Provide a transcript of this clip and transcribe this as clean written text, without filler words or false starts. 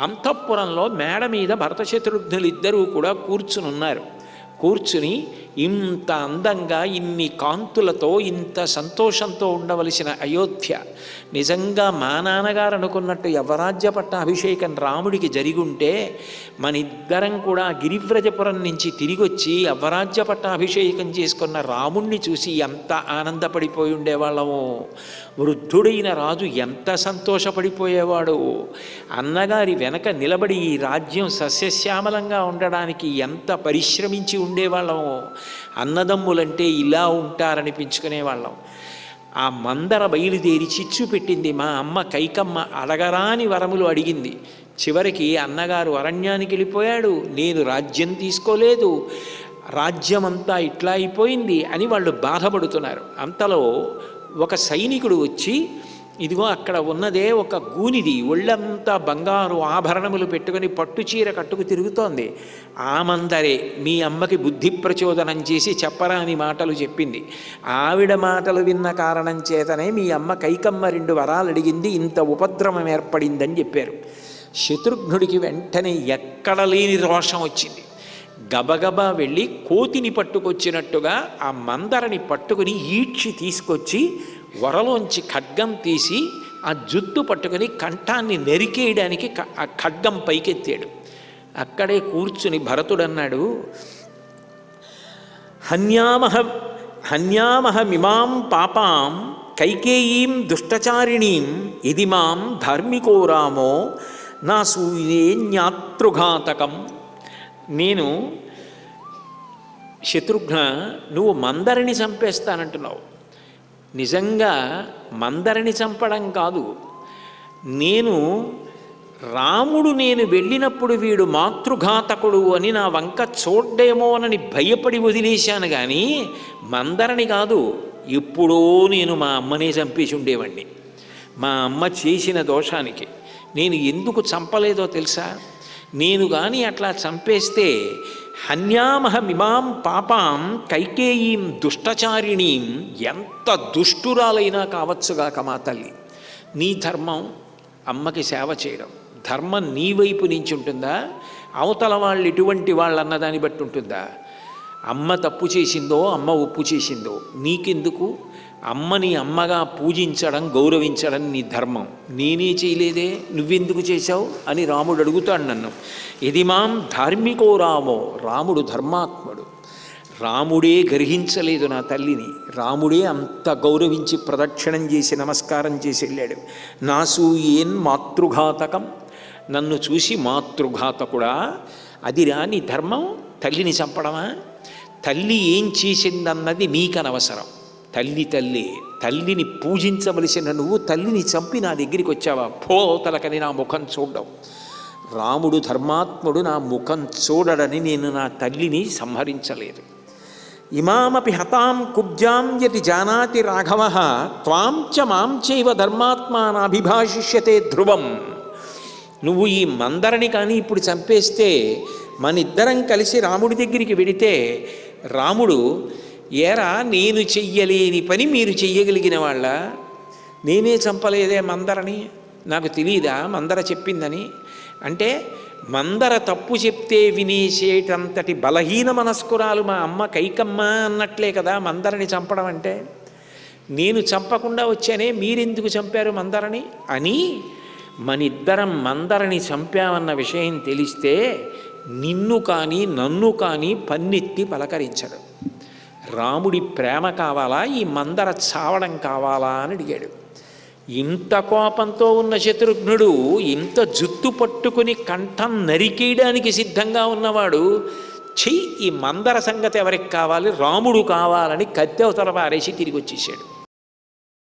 అంతఃపురంలో మేడ మీద భరత శత్రుఘ్నులిద్దరూ కూడా కూర్చునున్నారు. కూర్చుని ఇంత అందంగా ఇన్ని కాంతులతో ఇంత సంతోషంతో ఉండవలసిన అయోధ్య నిజంగా మా నాన్నగారు అనుకున్నట్టు యవరాజ్య పట్టాభిషేకం రాముడికి జరిగుంటే మనిద్దరం కూడా గిరివ్రజపురం నుంచి తిరిగి వచ్చి యవరాజ్య పట్టాభిషేకం చేసుకున్న రాముణ్ణి చూసి ఎంత ఆనందపడిపోయి ఉండేవాళ్ళము. వృద్ధుడైన రాజు ఎంత సంతోషపడిపోయేవాడు. అన్నగారి వెనక నిలబడి ఈ రాజ్యం సస్యశ్యామలంగా ఉండడానికి ఎంత పరిశ్రమించి ఉండేవాళ్ళము. అన్నదమ్ములంటే ఇలా ఉంటారనిపించుకునేవాళ్ళం. ఆ మందర బయలుదేరి చిచ్చు పెట్టింది. మా అమ్మ కైకమ్మ అడగరాని వరములు అడిగింది. చివరికి అన్నగారు అరణ్యానికి వెళ్ళిపోయాడు, నేను రాజ్యం తీసుకోలేదు, రాజ్యమంతా ఇట్లా అయిపోయింది అని వాళ్ళు బాధపడుతున్నారు. అంతలో ఒక సైనికుడు వచ్చి, ఇదిగో అక్కడ ఉన్నదే ఒక గూనిది, ఒళ్ళంతా బంగారు ఆభరణములు పెట్టుకుని పట్టుచీర కట్టుకు తిరుగుతోంది. ఆ మందరే మీ అమ్మకి బుద్ధి ప్రచోదనం చేసి చెప్పరాని మాటలు చెప్పింది. ఆవిడ మాటలు విన్న కారణం చేతనే మీ అమ్మ కైకమ్మ 2 వరాలు అడిగింది, ఇంత ఉపద్రవం ఏర్పడిందని చెప్పారు. శత్రుఘ్నుడికి వెంటనే ఎక్కడ లేని రోషం వచ్చింది. గబగబా వెళ్ళి కోతిని పట్టుకొచ్చినట్టుగా ఆ మందరని పట్టుకుని ఈడ్చి తీసుకొచ్చి వరలోంచి ఖడ్గం తీసి ఆ జుట్టు పట్టుకుని కంఠాన్ని నరికేయడానికి ఆ ఖడ్గం పైకెత్తాడు. అక్కడే కూర్చుని భరతుడన్నాడు, హన్యామహమిమాం పాపాం కైకేయీం దుష్టచారిణీం ఇది మాం ధార్మికో రామో నా సూయేన్యాతృఘాతకం. నేను శత్రుఘ్న, నువ్వు మందరిని చంపేస్తానంటున్నావు. నిజంగా మందరిని చంపడం కాదు, రాముడు నేను వెళ్ళినప్పుడు వీడు మాతృఘాతకుడు అని నా వంక చూడ్డేమోనని భయపడి వదిలేశాను కానీ మందరిని కాదు. ఎప్పుడో నేను మా అమ్మనే చంపేసి ఉండేవాడిని. మా అమ్మ చేసిన దోషానికి నేను ఎందుకు చంపలేదో తెలుసా? నేను కానీ అట్లా చంపేస్తే హన్యామహమిమాం పాపాం కైకేయీం దుష్టచారిణీం, ఎంత దుష్టురాలైనా కావచ్చుగాక మా తల్లి, నీ ధర్మం అమ్మకి సేవ చేయడం. ధర్మం నీ వైపు నుంచి ఉంటుందా, అవతల వాళ్ళు ఎటువంటి వాళ్ళు అన్నదాన్ని బట్టి ఉంటుందా? అమ్మ తప్పు చేసిందో అమ్మ ఒప్పు చేసిందో నీకెందుకు? అమ్మని అమ్మగా పూజించడం గౌరవించడం నీ ధర్మం. నేనే చేయలేదే, నువ్వెందుకు చేశావు అని రాముడు అడుగుతాడు నన్ను. ఇది మాం ధార్మికో రామో, రాముడు ధర్మాత్ముడు. రాముడే గర్హించలేదు నా తల్లిని, రాముడే అంత గౌరవించి ప్రదక్షిణం చేసి నమస్కారం చేసి వెళ్ళాడు. నాసూయేన్ మాతృఘాతకం, నన్ను చూసి మాతృఘాతకుడా, అదిరా నీ ధర్మం? తల్లిని చంపడమా? తల్లి ఏం చేసిందన్నది నీకనవసరం. తల్లిని పూజించవలసిన నువ్వు తల్లిని చంపి నా దగ్గరికి వచ్చావా? పోతలకని నా ముఖం చూడడం. రాముడు ధర్మాత్ముడు, నా ముఖం చూడడని నేను నా తల్లిని సంహరించలేదు. ఇమామపి హతాం కుబ్జాం యతి జానాతి రాఘవ త్వాం చ మాం చైవ ధర్మాత్మానాభిభాషిష్యతే ధ్రువం. నువ్వు ఈ మందరని కానీ ఇప్పుడు చంపేస్తే మనిద్దరం కలిసి రాముడి దగ్గరికి వెడితే రాముడు, ఏరా నేను చెయ్యలేని పని మీరు చెయ్యగలిగిన వాళ్ళ, నేనే చంపలేదే మందరని, నాకు తెలియదా మందర చెప్పిందని? అంటే మందర తప్పు చెప్తే వినేసేటంతటి బలహీన మనస్కురాలు మా అమ్మ కైకమ్మ అన్నట్లే కదా మందరని చంపడం అంటే. నేను చంపకుండా వచ్చానే, మీరెందుకు చంపారు మందరని అని మనిద్దరం మందరని చంపామన్న విషయం తెలిస్తే నిన్ను కానీ నన్ను కానీ పన్నెత్తి పలకరించడు. రాముడి ప్రేమ కావాలా, ఈ మందర చావడం కావాలా అని అడిగాడు. ఇంత కోపంతో ఉన్న శత్రుఘ్నుడు ఇంత జుత్తు పట్టుకుని కంఠం నరికేయడానికి సిద్ధంగా ఉన్నవాడు, ఈ మందర సంగతి ఎవరికి కావాలి, రాముడు కావాలని కత్తెవతల పారేసి తిరిగి వచ్చేసాడు.